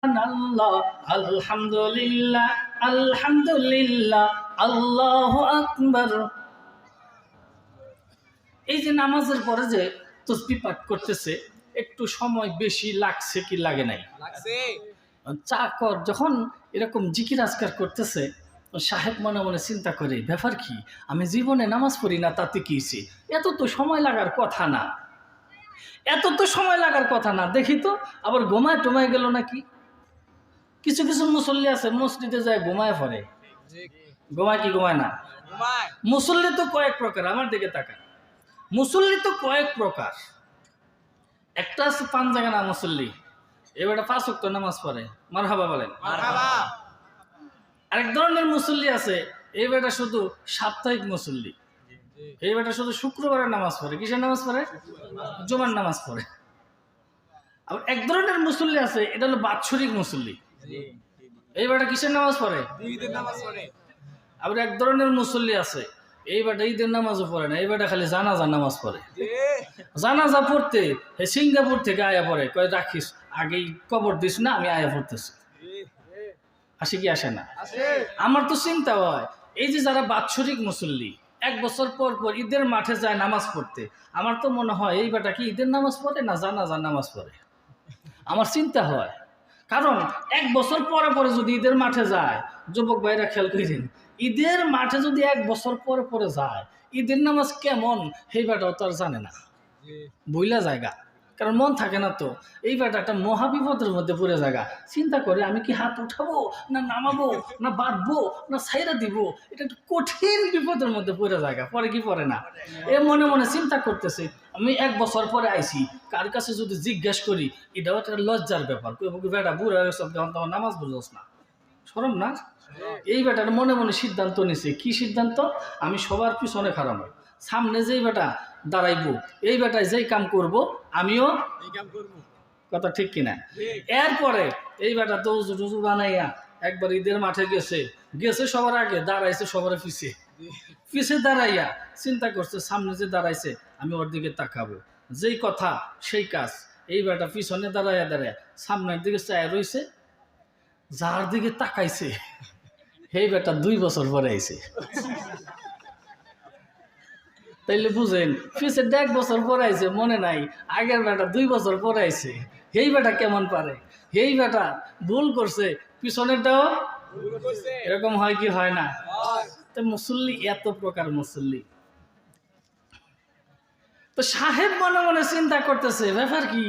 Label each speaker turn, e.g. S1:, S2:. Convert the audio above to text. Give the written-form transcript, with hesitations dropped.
S1: আল্লাহ আলহামদুলিল্লাহ আলহামদুলিল্লাহ আল্লাহু আকবার। এই যে নামাজের পরে যে তাসবিহ পাঠ করতেছে, একটু সময় বেশি লাগছে কি লাগে নাই? লাগছে। চাকর যখন এরকম জিকির আজকার করতেছে, সাহেব মনে মনে চিন্তা করে, ব্যাপার কি, আমি জীবনে নামাজ পড়ি না, তাতে কি হইছে? এত তো সময় লাগার কথা না, এত তো সময় লাগার কথা না। দেখি তো আবার ঘুমায় টুমায় গেল নাকি। কিছু কিছু মুসল্লি আছে মসজিদে যায় ঘুমায় পড়ে। ঘুমায় কি ঘুমায় না? মুসল্লি তো কয়েক প্রকার, আমার দিকে তাকান। মুসল্লি তো কয়েক প্রকার। একটা আছে পাঞ্জাগানা মুসল্লি, এবারে 5 ওয়াক্ত নামাজ পড়ে, মারহাবা বলেন। আরেক ধরনের মুসল্লি আছে, এই বেটা শুধু সাপ্তাহিক মুসল্লি, এই বেটা শুধু শুক্রবারের নামাজ পড়ে। কিসের নামাজ পড়ে? জুমার নামাজ পড়ে। আবার এক ধরনের মুসল্লি আছে, এটা হলো বাৎসরিক মুসল্লি, এই বেটা কিসের নামাজ পড়ে? ঈদের নামাজ পড়ে। আবার এক ধরনের মুসল্লি আছে, এই বেটা ঈদের নামাজও পড়ে না, এই বেটা খালি জানাজার নামাজ পড়ে। জানাজা পড়তে সিঙ্গাপুর থেকে আয়া পড়ে, কয় রাখিস আগেই কবর দিস না, আমি আয়া পড়তেছি। আসে কি আসে না? আমার তো চিন্তা হয়, এই যে যারা বাৎসরিক মুসল্লি 1 বছর পর পর ঈদের মাঠে যায় নামাজ পড়তে, আমার তো মনে হয় এই বেটা কি ঈদের নামাজ পড়ে না জানাজার নামাজ পড়ে। আমার চিন্তা হয়, কারণ 1 বছর পরে পরে যদি ঈদের মাঠে যায়, যুবক ভাইরা খেয়াল করেন, ঈদের মাঠে যদি 1 বছর পরে পরে যায়, ঈদের নামাজ কেমন সেই বেটাও তো আর জানে না, বইলা জায়গা। কারণ মন থাকে না তো, এই বেটা একটা মহাবিপদের মধ্যে পড়ে জায়গা। চিন্তা করে আমি কি হাত উঠাবো না নামাবো না বাঁধবো না ছাইরা দিব, এটা একটা কঠিন বিপদের মধ্যে পড়ে জায়গা। পরে কি পড়ে না, এ মনে মনে চিন্তা করতেছে, আমি 1 বছর পরে আইছি, কার কাছে যদি জিজ্ঞাসা করি, এটাও একটা লজ্জার ব্যাপার। বেটা বুড়া হয়ে সব তোমার নামাজ বুঝোস না, শরম না? এই বেটার মনে মনে সিদ্ধান্ত নিছে, কি সিদ্ধান্ত? আমি সবার পিছনে খারাপ, সামনে যেই বেটা দাঁড়াইবো, এই বেটায় যেই কাম করব আমিও এই কাম করব। কথা ঠিক কিনা? এরপরে এই বেটা তো রুজু বানাইয়া একবার ঈদের মাঠে গেছে, সবার আগে, দাঁড়াইছে সবার পিছে দাঁড়াইয়া চিন্তা করছে, সামনে যে দাঁড়াইছে আমি ওর দিকে তাকাবো, যেই কথা সেই কাজ। এই বেটা পিছনে দাঁড়াইয়া দাঁড়াইয়া সামনের দিকে চায় রইছে, যার দিকে তাকাইছে সেই বেটা 2 বছর পরে আইছে। তাইলে বুঝেন, পিছে 1 বছর পরে আইছে, মনে নাই আগের বেটা 2 বছর পরে আইছে। এই বেটা কেমন পারে? এই বেটা ভুল করছে, পিছনেরটাও এরকম হয় কি হয় না? তো মুসল্লি এত প্রকার মুসল্লি। তো সাহেব মনে মনে চিন্তা করতেছে, ব্যাপার কি,